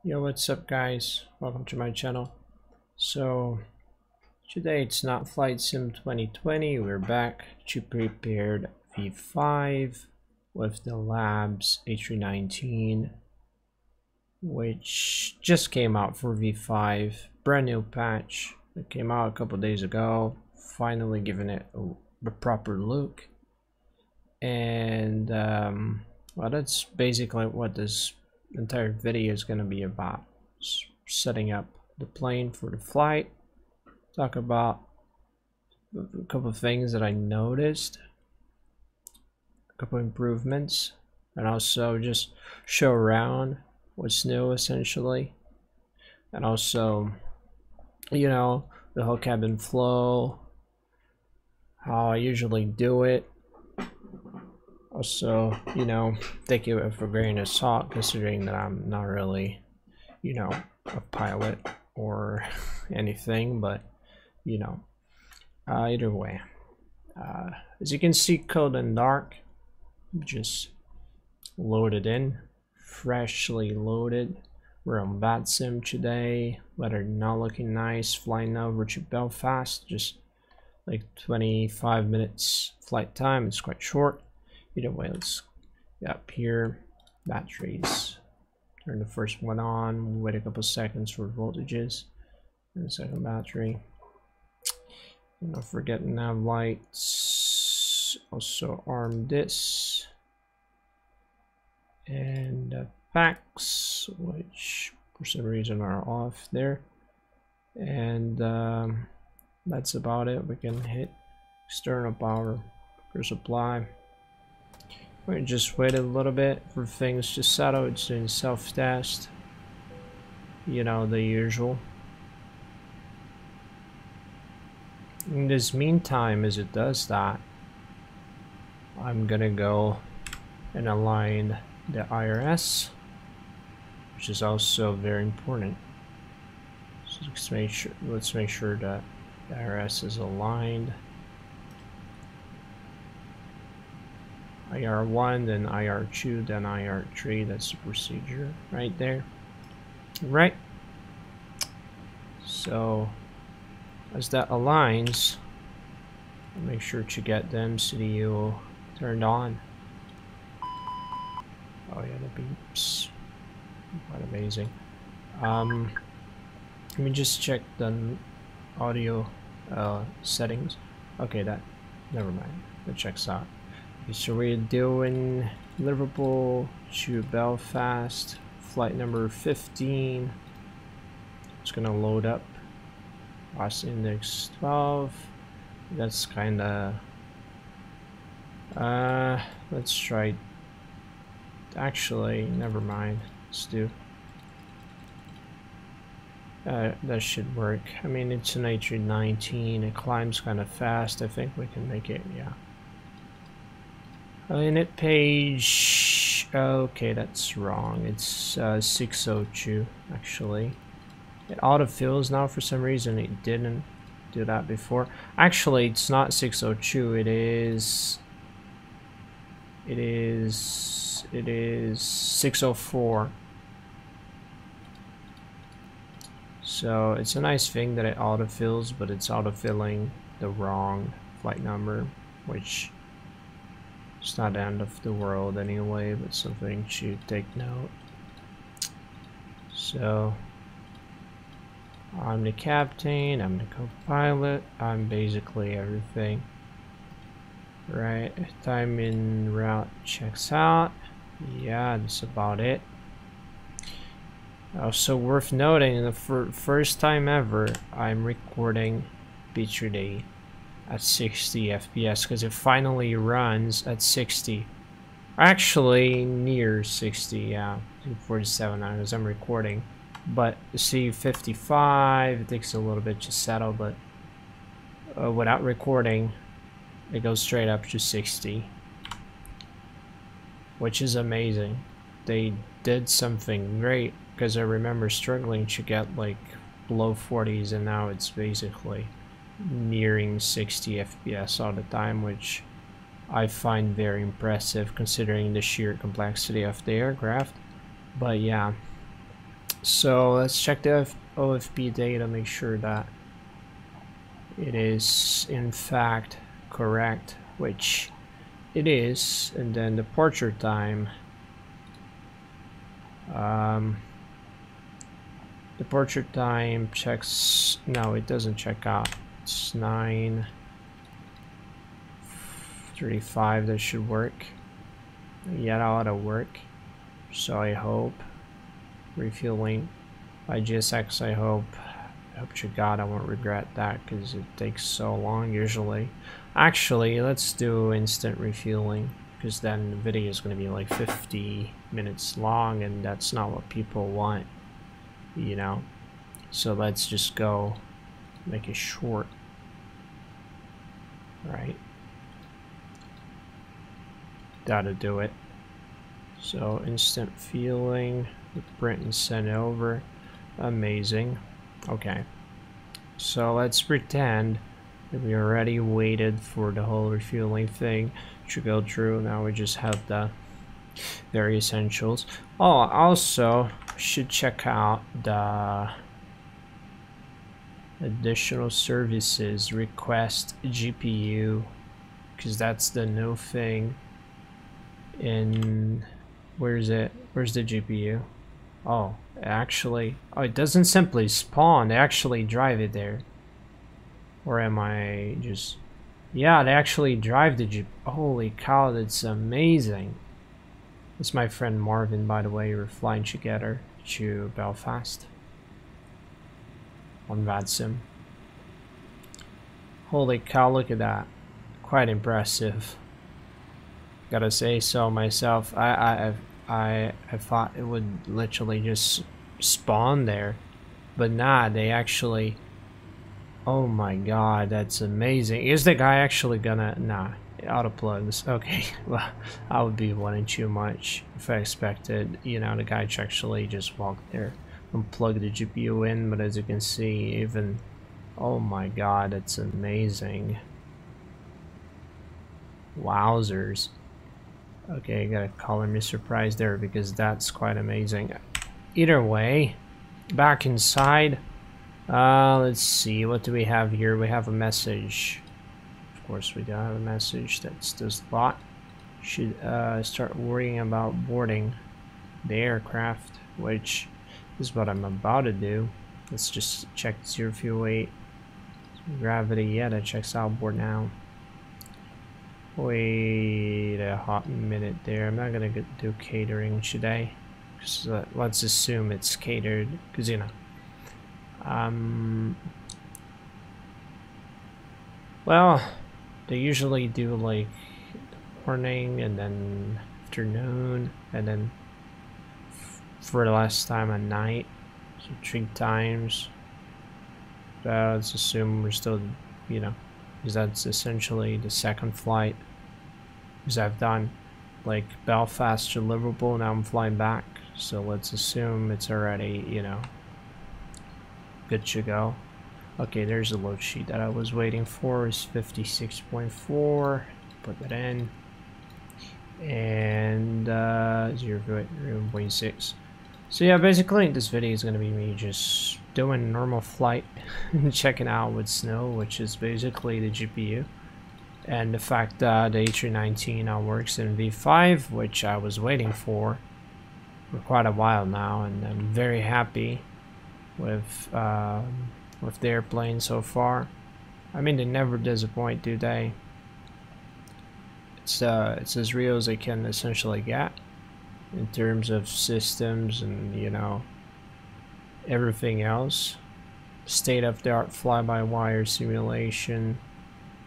Yo, what's up guys? Welcome to my channel. So today it's not Flight Sim 2020. We're back to prepared V5 with the Labs A319, which just came out for V5. Brand new patch that came out a couple days ago. Finally giving it a proper look. And well, that's basically what this entire video is going to be about. Setting up the plane for the flight, talk about a couple of things that I noticed, a couple of improvements, and also just show around what's new essentially, and also, you know, the whole cabin flow, how I usually do it. Also, you know, take it for a grain of salt, considering that I'm not really, you know, a pilot or anything, but you know, either way, as you can see, cold and dark, just loaded in, freshly loaded. We're on Bat Sim today. Weather not looking nice. Flying over to Belfast, just like 25 minutes flight time. It's quite short. Either way, let's get up here. Batteries. Turn the first one on. Wait a couple seconds for voltages. And the second battery. And not forget nav lights. Also arm this. And packs, which for some reason are off there. And that's about it. We can hit external power for supply. We just wait a little bit for things to settle. It's doing self-test, you know, the usual. In this meantime, as it does that, I'm gonna go and align the IRS, which is also very important. So let's make sure that the IRS is aligned. IR1, then IR2, then IR3. That's the procedure right there. Right. So as that aligns, make sure to get the MCU turned on. Oh yeah, the beeps. Quite amazing. Let me just check the audio settings. Okay, that, never mind. That checks out. Okay, so we're doing Liverpool to Belfast, flight number 15. It's gonna load up. Last index 12. That's kinda let's try, actually never mind, let's do that should work. I mean, it's an A319, it climbs kind of fast. I think we can make it, yeah. Init page, okay, that's wrong. It's 602 actually. It autofills now for some reason. It didn't do that before. Actually, it's not 602. It is 604. So it's a nice thing that it autofills, but it's autofilling the wrong flight number, which it's not the end of the world anyway, but something to take note. So I'm the captain, I'm the co-pilot, I'm basically everything. Right, time en route checks out. Yeah, that's about it. Also worth noting, the first time ever I'm recording Prepar3d at 60 FPS, because it finally runs at 60. Actually near 60, yeah, 47 as I'm recording. But see, 55, it takes a little bit to settle, but without recording it goes straight up to 60, which is amazing. They did something great, because I remember struggling to get like below 40s, and now it's basically nearing 60 FPS all the time, which I find very impressive considering the sheer complexity of the aircraft. But yeah, So let's check the OFP data, make sure that it is in fact correct, which it is. And then departure time, departure time checks, no, it doesn't check out. It's 9:35. That should work. Yeah, that ought to work. So I hope. Refueling by GSX, I hope to God I won't regret that, because it takes so long usually. Actually, let's do instant refueling, because then the video is going to be like 50 minutes long, and that's not what people want, you know. So let's just go make it short. Right, that'll do it. So instant fueling, print and send over. Amazing. Okay, so let's pretend that we already waited for the whole refueling thing to go through. Now we just have the very essentials. Oh, also should check out the additional services, request GPU, because that's the new thing. In where's it? Where's the GPU? Oh, actually, oh, it doesn't simply spawn, they actually drive it there. Or am I just, yeah, they actually drive the GPU. Holy cow, that's amazing. It's my friend Marvin, by the way. We're flying together to Belfast on VADSIM. Holy cow, look at that. Quite impressive. Gotta say so myself. I thought it would literally just spawn there, but nah, they actually, oh my god, that's amazing. Is the guy actually gonna, nah, auto plugs, okay. Well, I would be wanting too much if I expected, you know, the guy to actually just walk there and plug the GPU in, but as you can see, even, oh my god, that's amazing. Wowzers. Okay, gotta color me surprised there, because that's quite amazing. Either way, back inside, let's see, what do we have here? We have a message. Of course we do have a message. That's this bot should start worrying about boarding the aircraft, which is what I'm about to do. Let's just check 0 fuel weight, gravity. Yeah, that checks out. Board now. Wait a hot minute there. I'm not gonna do catering today. So let's assume it's catered, because you know. Well, they usually do like morning and then afternoon, and then for the last time at night. So 3 times. Let's assume we're still, you know, because that's essentially the second flight. Because I've done like Belfast to Liverpool, now I'm flying back. So let's assume it's already, you know, good to go. Okay, there's a load sheet that I was waiting for. Is 56.4. Put that in. And 0.6. So yeah, basically this video is going to be me just doing a normal flight and checking out with snow, which is basically the GPU. And the fact that the A319 now works in V5, which I was waiting for quite a while now, and I'm very happy with the airplane so far. I mean, they never disappoint, do they? It's as real as they can essentially get in terms of systems and, you know, everything else. State-of-the-art fly-by-wire simulation,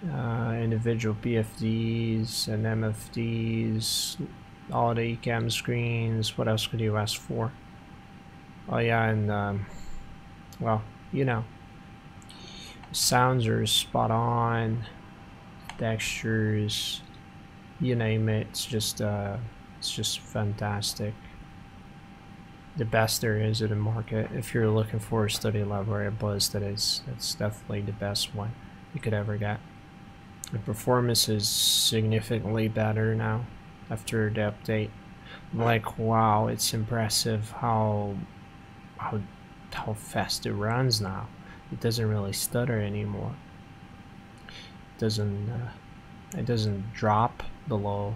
individual PFDs and MFDs, all the ECAM screens. What else could you ask for? Oh yeah, and well, you know, sounds are spot on, textures, you name it. It's just fantastic. The best there is in the market. If you're looking for a study level Airbus, that's definitely the best one you could ever get. The performance is significantly better now after the update. I'm like, wow, it's impressive how how fast it runs now. It doesn't really stutter anymore. It doesn't drop below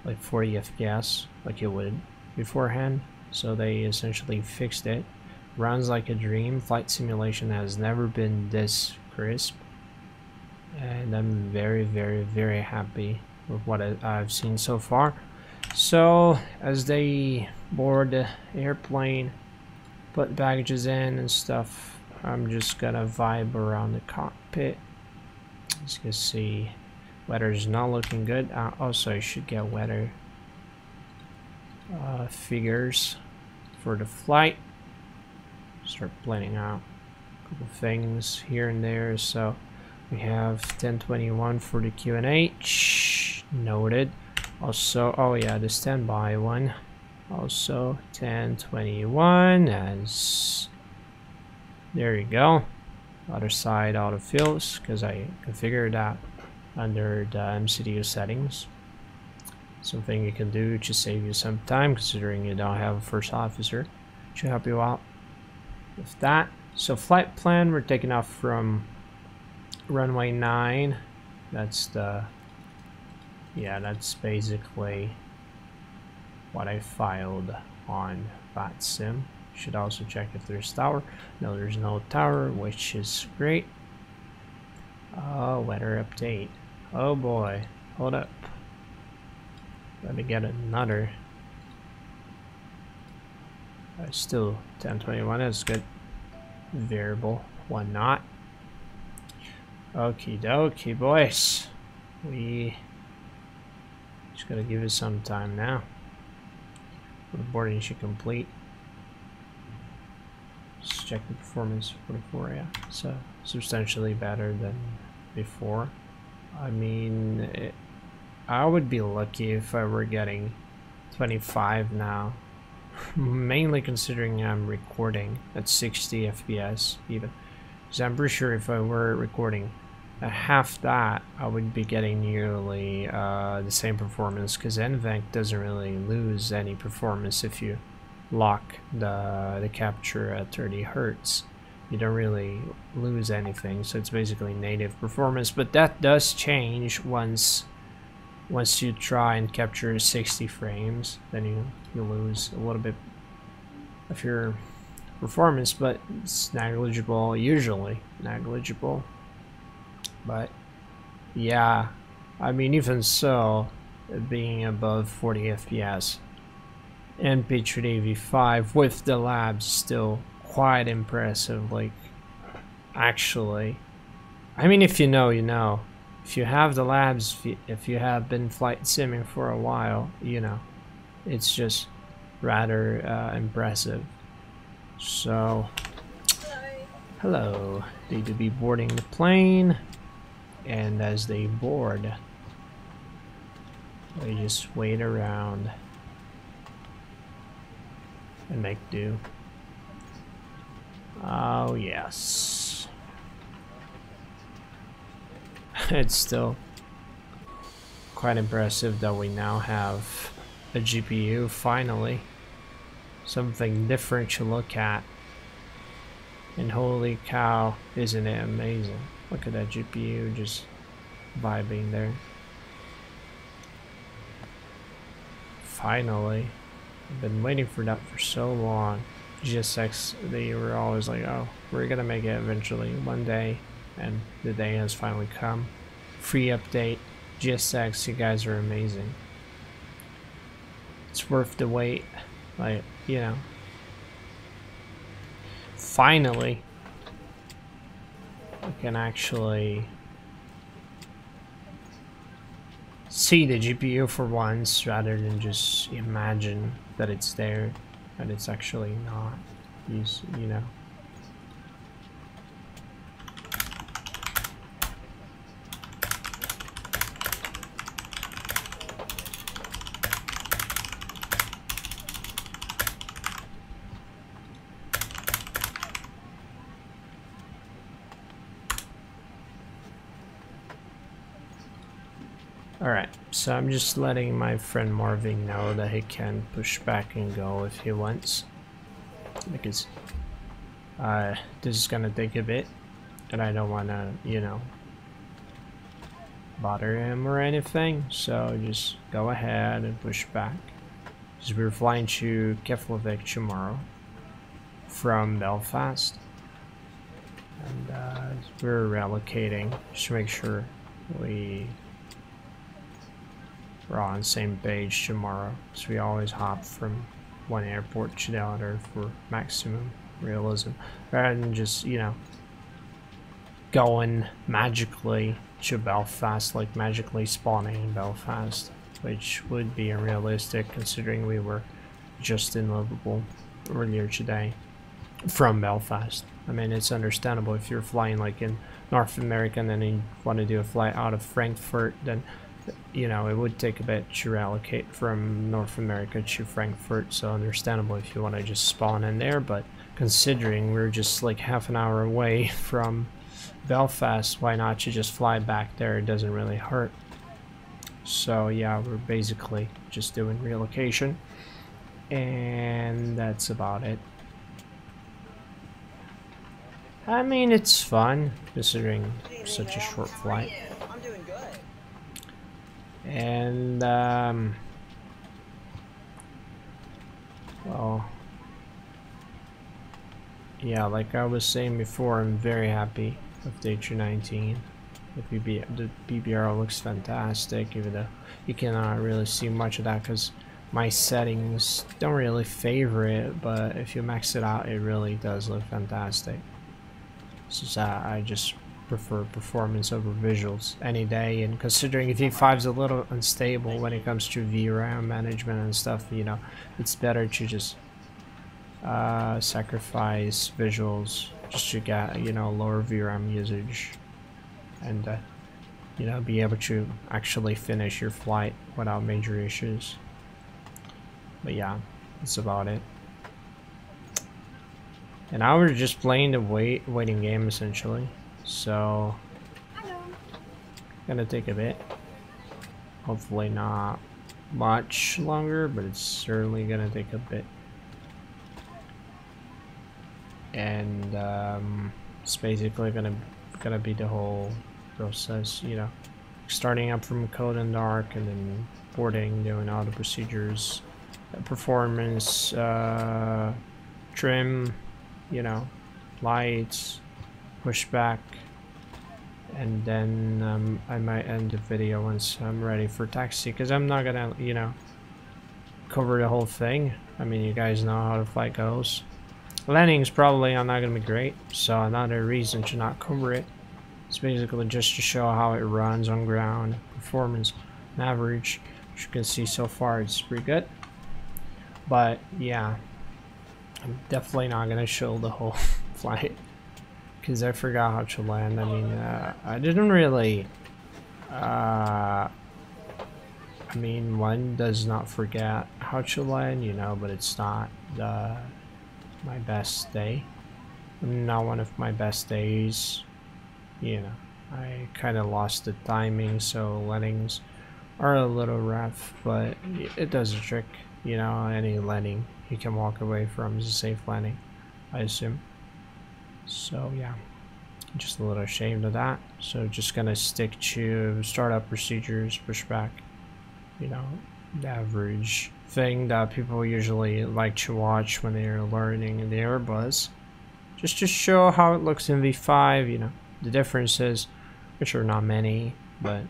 like 40 FPS like it would beforehand. So they essentially fixed it. Runs like a dream. Flight simulation has never been this crisp, and I'm very, very, very happy with what I've seen so far. So as they board the airplane, put baggages in and stuff, I'm just gonna vibe around the cockpit. As you can see, weather's not looking good. Also, I should get weather figures for the flight. Start planning out a couple things here and there. So we have 1021 for the QNH, noted. Also, oh yeah, the standby one. Also 1021 as there you go. Other side autofills because I configured that under the MCDU settings. Something you can do to save you some time, considering you don't have a first officer. Should help you out with that. So flight plan, we're taking off from runway 9. That's the, yeah, that's basically what I filed on VATSIM. Should also check if there's tower. No, there's no tower, which is great. Weather update. Oh boy, hold up. Let me get another. Still 1021 is good. Variable 1 knot. Okie dokie, boys. We just gotta give it some time now. The boarding should complete. Just check the performance. 44, yeah. So substantially better than before. I mean, I would be lucky if I were getting 25 now. Mainly considering I'm recording at 60 FPS even. Because I'm pretty sure if I were recording at half that, I would be getting nearly the same performance, because NVENC doesn't really lose any performance if you lock the capture at 30 Hertz. You don't really lose anything, so it's basically native performance. But that does change once you try and capture 60 frames, then you lose a little bit of your performance, but it's negligible, usually negligible. But yeah, I mean, even so, being above 40 FPS and Prepar3d V5 with the labs still quite impressive. Like, actually, I mean, if you know, you know. If you have the labs, if you have been flight simming for a while, you know, it's just rather impressive. So, hello. They do be boarding the plane, and as they board, they just wait around and make do. Oh yes. It's still quite impressive that we now have a GPU finally. Something different to look at. And holy cow, isn't it amazing? Look at that GPU just vibing there. Finally. I've been waiting for that for so long. GSX, they were always like, oh, we're gonna make it eventually one day. And the day has finally come. Free update. GSX, you guys are amazing. It's worth the wait. Like, you know. Finally, I can actually see the GPU for once, rather than just imagine that it's there and it's actually not. You know. Alright, so I'm just letting my friend Marvin know that he can push back and go if he wants, because This is gonna take a bit, and I don't wanna, you know, bother him or anything, so just go ahead and push back. Because we're flying to Keflavik tomorrow from Belfast, and we're relocating just to make sure we're on the same page tomorrow, so we always hop from one airport to the other for maximum realism, rather than just, you know, going magically to Belfast, like magically spawning in Belfast, which would be unrealistic considering we were just in Liverpool earlier today from Belfast. I mean, it's understandable if you're flying like in North America and then you want to do a flight out of Frankfurt, then, you know, it would take a bit to reallocate from North America to Frankfurt, so understandable if you want to just spawn in there. But considering we're just like half an hour away from Belfast, why not you just fly back there? It doesn't really hurt. So yeah, we're basically just doing relocation, and that's about it. I mean, it's fun considering such a short flight. I'm doing good. And well, yeah, like I was saying before, I'm very happy with the A319. The PBR looks fantastic, even though you cannot really see much of that because my settings don't really favor it, but if you max it out, it really does look fantastic. So I just prefer performance over visuals any day, and considering V5 is a little unstable when it comes to VRAM management and stuff, you know, it's better to just sacrifice visuals just to get, you know, lower VRAM usage, and you know, be able to actually finish your flight without major issues. But yeah, that's about it. And now we're just playing the waiting game essentially, so gonna take a bit, hopefully not much longer, but it's certainly gonna take a bit. And it's basically gonna be the whole process, you know, starting up from cold and dark, and then boarding, doing all the procedures, performance, trim, you know, lights, pushback, and then I might end the video once I'm ready for taxi, because I'm not gonna, you know, cover the whole thing. I mean, you guys know how the flight goes. Landings probably are not gonna be great, so another reason to not cover it. It's basically just to show how it runs on ground, performance, and average. As you can see so far, it's pretty good. But yeah, I'm definitely not gonna show the whole flight because I forgot how to land. I mean, I didn't really. I mean, one does not forget how to land, you know, but it's not my best day. Not one of my best days. You know, I kind of lost the timing, so landings are a little rough, but it does a trick. You know, any landing you can walk away from is a safe landing, I assume. So yeah, just a little ashamed of that. So just gonna stick to startup procedures, pushback, you know, the average thing that people usually like to watch when they're learning in the Airbus, just to show how it looks in V5, you know, the differences, which are not many, but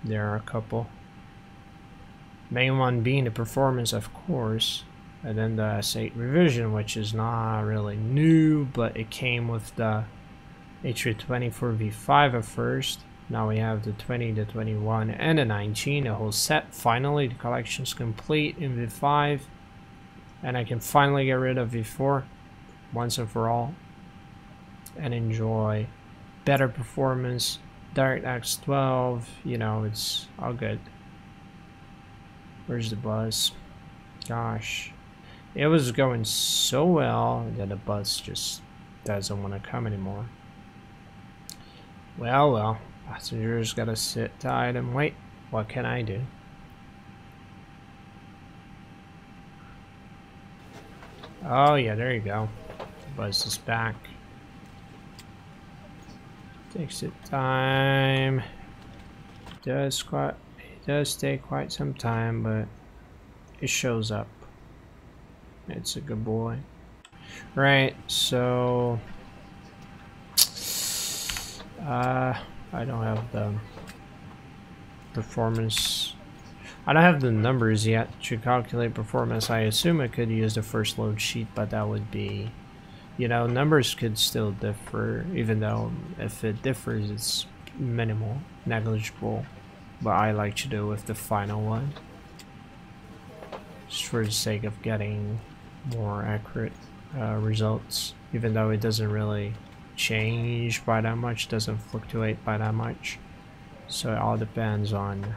there are a couple. Main one being the performance, of course, and then the S8 revision, which is not really new, but it came with the A320 for V5 at first. Now we have the 20, the 21, and the 19, a whole set. Finally, the collection's complete in V5, and I can finally get rid of V4 once and for all and enjoy better performance, DirectX 12, you know, it's all good. Where's the bus? Gosh, it was going so well that the bus just doesn't want to come anymore. Well, passengers gotta sit tight and wait. What can I do? Oh yeah, there you go. Buzz is back. Takes its time. It does take quite some time, but it shows up. It's a good boy. Right, so I don't have the performance. I don't have the numbers yet to calculate performance. I assume I could use the first load sheet, but that would be, you know, numbers could still differ, even though if it differs, it's minimal, negligible. But I like to do with the final one, just for the sake of getting more accurate results, even though it doesn't really change by that much, doesn't fluctuate by that much. So it all depends on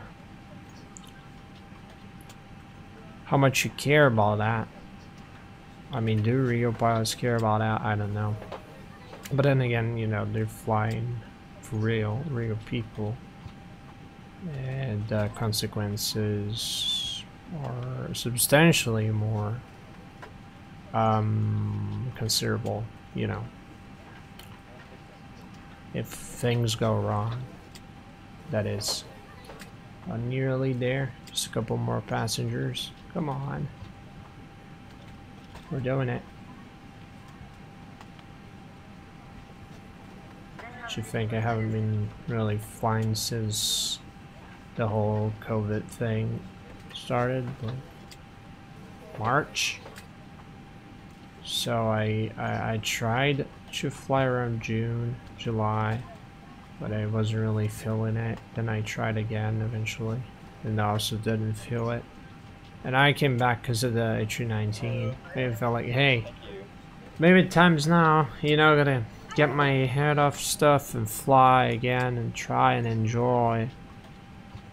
how much you care about that. I mean, do real pilots care about that? I don't know. But then again, you know, they're flying for real people, and the consequences are substantially more considerable, you know, if things go wrong. That is. Nearly there. Just a couple more passengers. Come on. We're doing it. You think I haven't been really flying since the whole COVID thing started, but March. So I tried to fly around June, July, but I wasn't really feeling it. Then I tried again eventually, and I also didn't feel it. And I came back because of the A319. I felt like, hey, maybe time's now. You know, gotta get my head off stuff and fly again and try and enjoy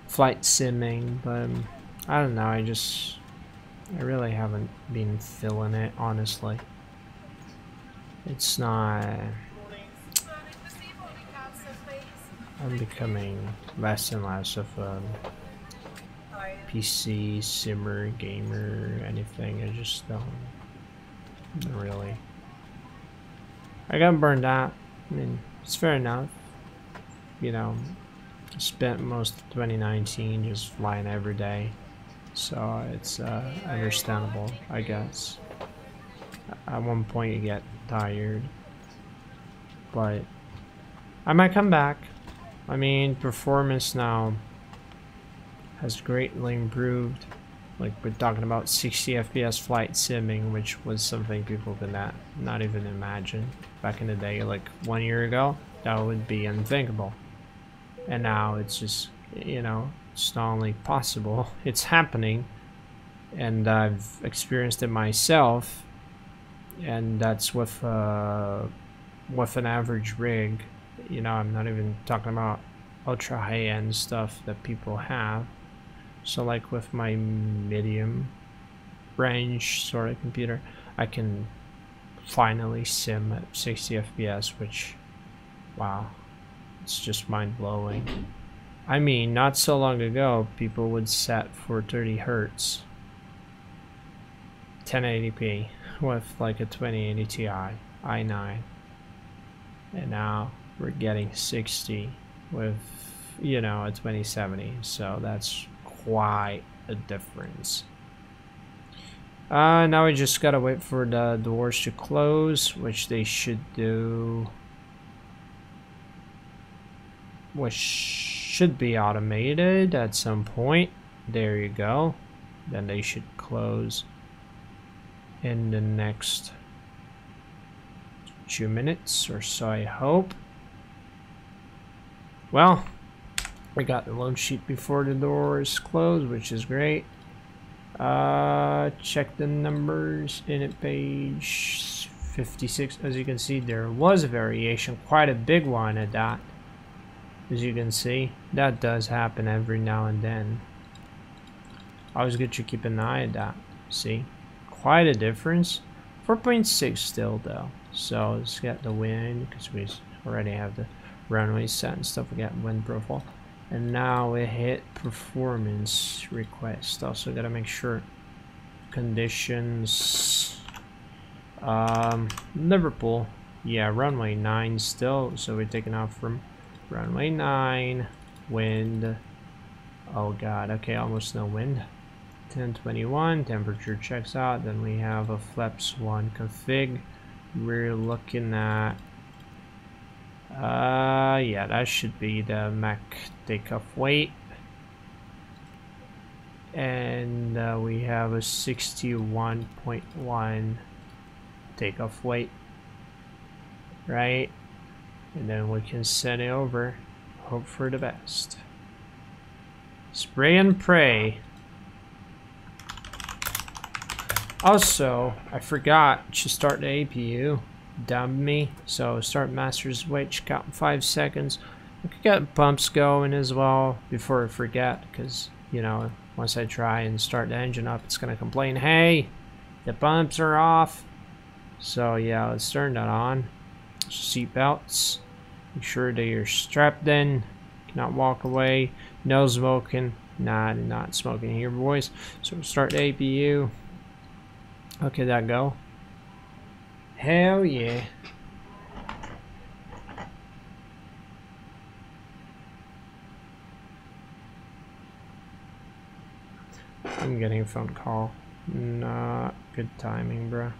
flight simming. But I don't know. I really haven't been feeling it, honestly. It's not. I'm becoming less and less of a PC simmer gamer, anything. I just don't really. I got burned out. I mean, it's fair enough. You know, I spent most of 2019 just flying every day, so it's understandable, I guess. At one point you get tired, but I might come back. I mean, performance now has greatly improved. Like, we're talking about 60 FPS flight simming, which was something people could not even imagine back in the day. Like 1 year ago, that would be unthinkable. And now it's just, you know, it's not only possible, it's happening. And I've experienced it myself. And that's with an average rig. You know, I'm not even talking about ultra high-end stuff that people have. So like with my medium range sort of computer, I can finally sim at 60 FPS, which, wow, it's just mind-blowing. I mean, not so long ago, people would set for 30 Hertz, 1080p with like a 2080 Ti i9, and now we're getting 60 with, you know, a 2070. So that's quite a difference. Now we just gotta wait for the doors to close, which they should do, which should be automated at some point. There you go. Then they should close in the next 2 minutes or so, I hope. Well, we got the load sheet before the doors close, which is great. Check the numbers in at page 56. As you can see, there was a variation, quite a big one at that. As you can see, that does happen every now and then. Always good to keep an eye at that. See, quite a difference. 4.6 still though. So let's get the wind, because we already have the runway set and stuff. We got wind profile. And now we hit performance request. Also gotta make sure conditions Liverpool. Yeah, runway 9 still, so we're taking off from runway 9. Wind. Oh god, okay, almost no wind. 1021, temperature checks out. Then we have a flaps 1 config. We're looking at yeah, that should be the Mach takeoff weight. And we have a 61.1 takeoff weight, right? And then we can send it over, hope for the best. Spray and pray. Also, I forgot to start the APU. Dumb me. So start master switch, count in 5 seconds. I could get pumps going as well before I forget, because you know, once I try and start the engine up, it's gonna complain, hey, the pumps are off. So yeah, let's turn that on. Seat belts. Make sure that you're strapped in. Cannot walk away. No smoking. Nah, not smoking here, boys. So we'll start the APU. Okay, that go. Hell yeah. I'm getting a phone call. Not good timing, bruh.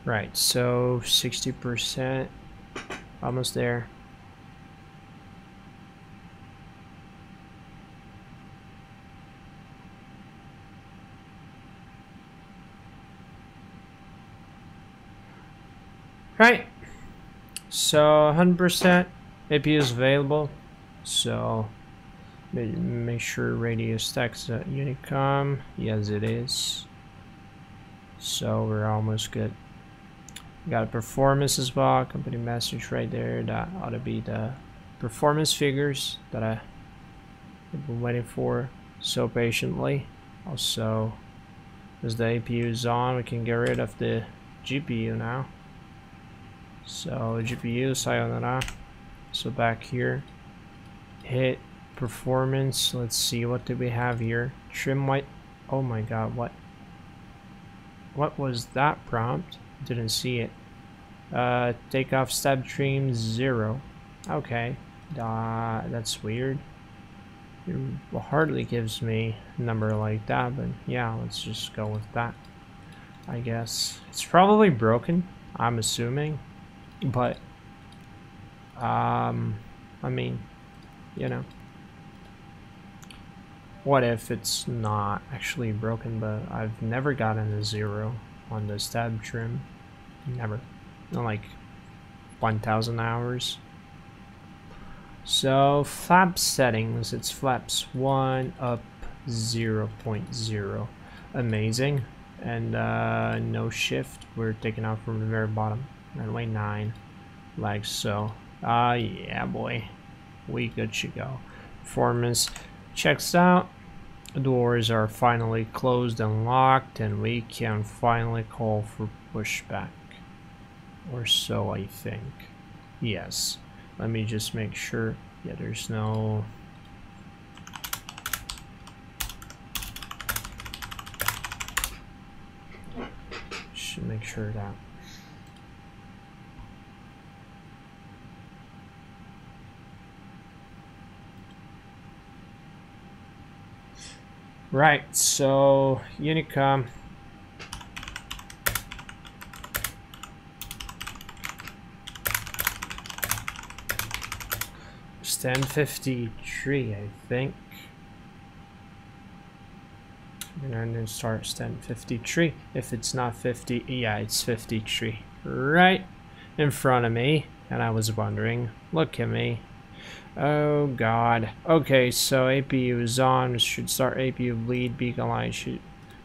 Right, so 60%, almost there. Right, so 100% APU is available, so make sure radio stacks at Unicom. Yes, it is. So we're almost good. Got a performance as well, company message right there. That ought to be the performance figures that I've been waiting for so patiently. Also, as the APU is on, we can get rid of the GPU now. So GPU, sayonara. So back here, hit performance. Let's see, what do we have here? Trim white. Oh my god, what was that prompt? Didn't see it. Takeoff stab trim 0. Okay, that's weird. It hardly gives me a number like that, but yeah, let's just go with that. I guess it's probably broken, I'm assuming, but I mean, you know, what if it's not actually broken? But I've never gotten a 0 on the stab trim, never, in like 1,000 hours. So flap settings, it's flaps 1 up 0.0, amazing. And no shift, we're taking off from the very bottom, runway 9, like so. Yeah boy, we good to go. Performance checks out. Doors are finally closed and locked, and we can finally call for pushback, or so I think. Yes, let me just make sure. Yeah, there's no should make sure that right. So Unicom, it's 10:53, I think. And then start 10:53. If it's not 50, yeah, it's 53 right in front of me, and I was wondering, look at me. Oh god. Okay, so APU is on. We should start APU bleed. Beacon light should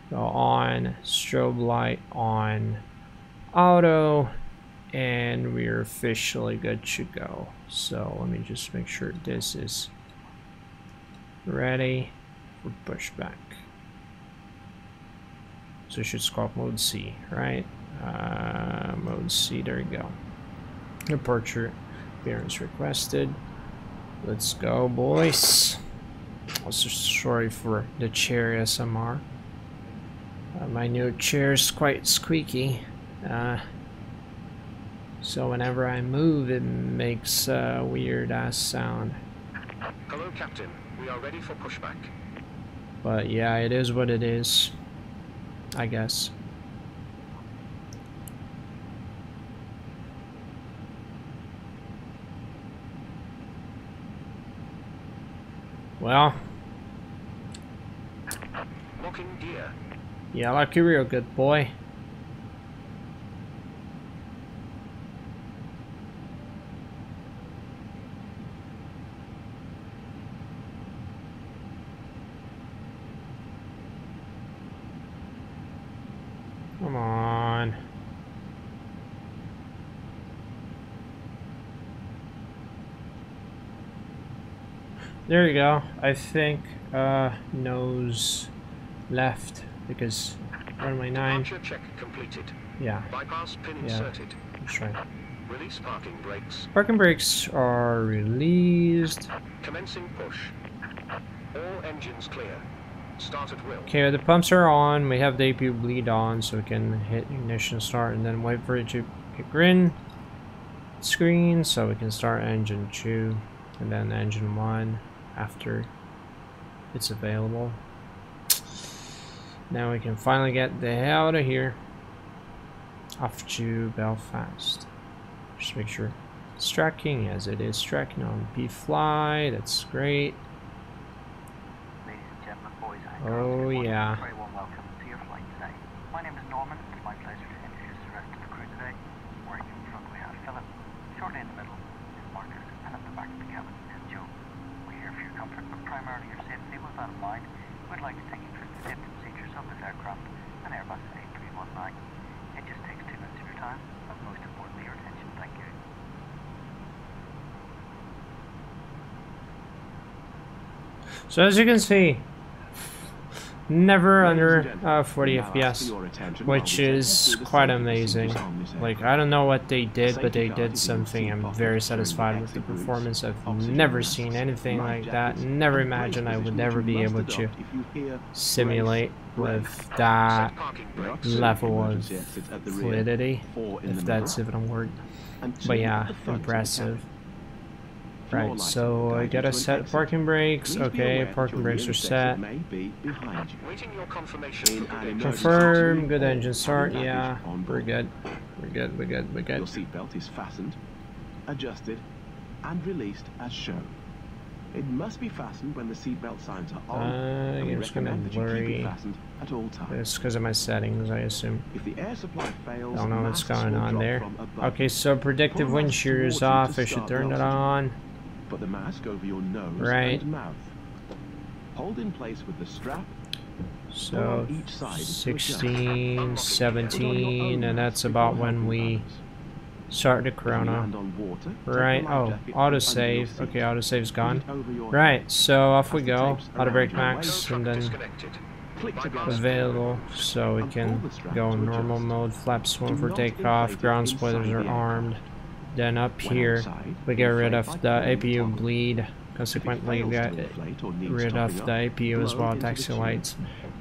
go on. Strobe light on. Auto. And we're officially good to go. So let me just make sure this is ready for pushback. So it should squawk mode C, right? Mode C, there you go. Departure clearance requested. Let's go, boys. Also sorry for the chair ASMR. My new chair is quite squeaky. So whenever I move, it makes a weird ass sound. Hello, Captain. We are ready for pushback. But yeah, it is what it is, I guess. Well, Locking gear. yeah, lucky real good boy. Come on. There you go. I think nose left because runway 9. Departure check completed. Yeah. Bypass pin Yeah. inserted. That's right. Release parking brakes. Parking brakes are released. Commencing push. All engines clear. Start at will. Okay, the pumps are on. We have the APU bleed on, so we can hit ignition start and then wait for it to hit green screen, so we can start engine 2 and then engine 1 after it's available. Now we can finally get the hell out of here. Off to Belfast. Just make sure it's tracking as it is tracking on P-Fly. That's great. Oh yeah. Very warm welcome to your flight today. My name is Norman. It's my pleasure to introduce the rest of the crew today. Working in front we have Philip. Shortly in the middle is Marcus, and at the back of the cabin is Joe. We're here for your comfort, but primarily your safety. With that in mind, we'd like to take you through the safety procedures of this aircraft, an Airbus A319. It just takes 2 minutes of your time, and most importantly your attention. Thank you. So as you can see, never under 40 FPS, which is quite amazing. Like, I don't know what they did, but they did something. I'm very satisfied with the performance. I've never seen anything like that. Never imagined I would ever be able to simulate with that level of fluidity, if that's even a word. But yeah, impressive. Right, so I gotta set parking brakes. Okay, parking brakes are set. Confirm, good engine start. Yeah, we're good. We're good, we're good, we're good. Your seatbelt is fastened, adjusted, and released as shown. It must be fastened when the seatbelt signs are on. I'm just gonna blurry. At all times. It's because of my settings, I assume. If the air supply fails, Don't know what's going on there. above. Okay, so predictive wind shear is off. I should turn it on. Put the mask over your nose Right. and mouth. Hold in place with the strap. So 16, 17, and that's about when we start the chrono. Right, oh, autosave. Okay, autosave's gone. Right, so off we go. Auto brake max, and then available, so we can go in normal mode. Flaps 1 for takeoff. Ground spoilers are armed. Then up here, we get rid of the APU bleed. Consequently, we get rid of the APU as well. Taxi lights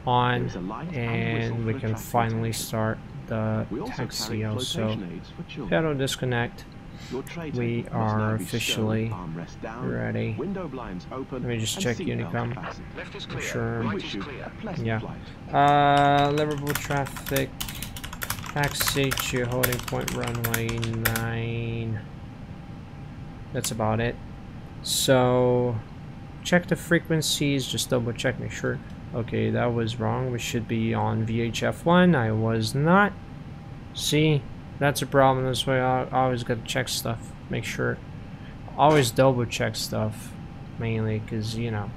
on, and we can finally start the taxi also. Pedal disconnect. We are officially ready. Let me just check Unicom. Sure. Yeah. Liverpool traffic. Taxi to holding point runway 9. That's about it. So check the frequencies, just double check, make sure. Okay, that was wrong. We should be on VHF1. I was not. See, that's a problem. That's why I always gotta check stuff. Make sure. Always double check stuff, mainly because, you know,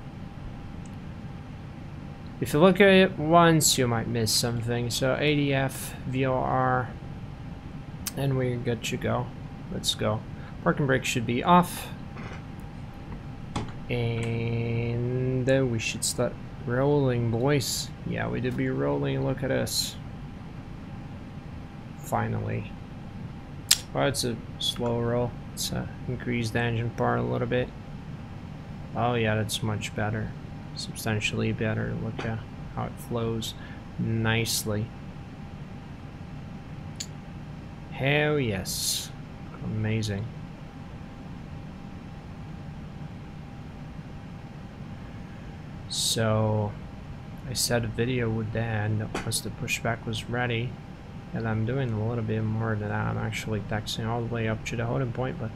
if you look at it once, you might miss something. So ADF, VOR, and we're good to go. Let's go. Parking brake should be off. And then we should start rolling, boys. Yeah, we did be rolling. Look at us. finally. Well, it's a slow roll. It's increased the engine power a little bit. Oh yeah, that's much better. Substantially better. Look at how it flows nicely. Hell yes. Amazing. So I said a video would end once the pushback was ready, and I'm doing a little bit more than that. I'm actually taxiing all the way up to the holding point, but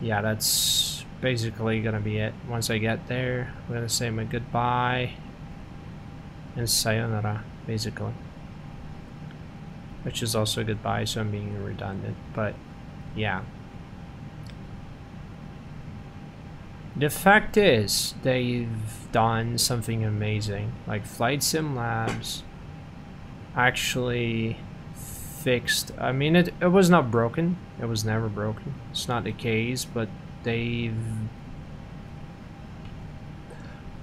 yeah, that's basically gonna be it. Once I get there, I'm gonna say my goodbye and sayonara, basically, which is also goodbye, so I'm being redundant, but yeah. The fact is, they've done something amazing. Like Flight Sim Labs actually fixed, I mean, it was not broken. It was never broken. It's not the case, but they've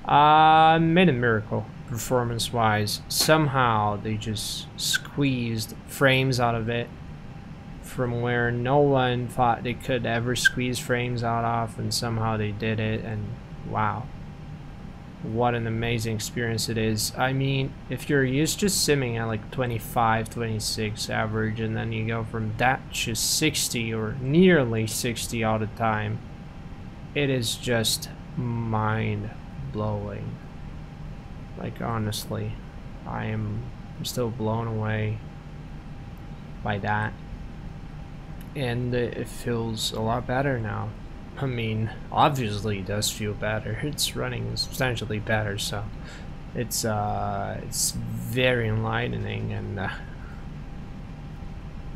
made a miracle performance-wise. Somehow they just squeezed frames out of it from where no one thought they could ever squeeze frames out of, and somehow they did it, and wow, what an amazing experience it is. I mean, if you're used to simming at like 25, 26 average, and then you go from that to 60 or nearly 60 all the time, it is just mind-blowing. Like, honestly, I'm still blown away by that. And it feels a lot better now. I mean, obviously it does feel better. It's running substantially better, so it's very enlightening, and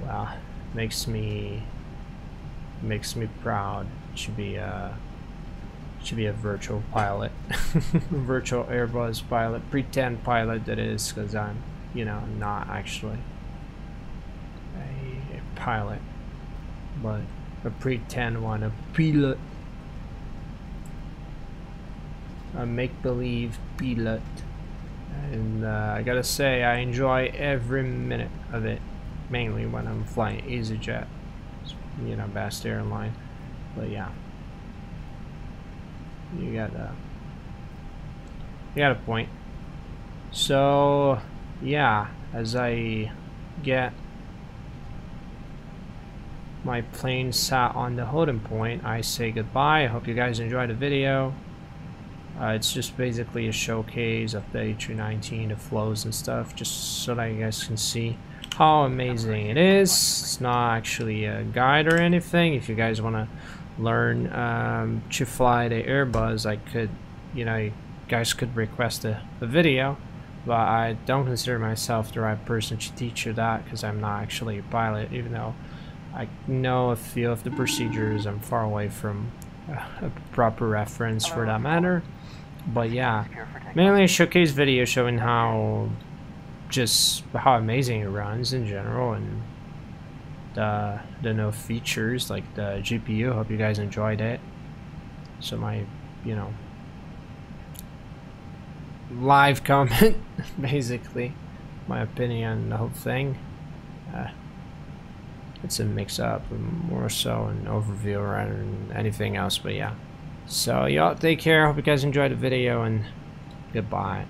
well, makes me proud to be a virtual pilot, virtual Airbus pilot, pretend pilot that is, because I'm, you know, not actually a pilot, but a pretend one, a pilot, a make-believe pilot. And I gotta say, I enjoy every minute of it, mainly when I'm flying EasyJet, you know, best airline. But yeah, you got a point. So yeah, as I get my plane sat on the holding point, I say goodbye. I hope you guys enjoyed the video. It's just basically a showcase of the A319, the flows and stuff, just so that you guys can see how amazing it is. It's not actually a guide or anything. If you guys want to learn to fly the Airbus, I could, you know, you guys could request a video, but I don't consider myself the right person to teach you that, because I'm not actually a pilot, even though I know a few of the procedures. I'm far away from a proper reference for that matter. But yeah, mainly a showcase video showing how amazing it runs in general, and the new features like the GPU. Hope you guys enjoyed it. So my, you know, live comment, basically my opinion on the whole thing. It's a mix-up, more so an overview rather than anything else, but yeah. So y'all take care, hope you guys enjoyed the video, and goodbye.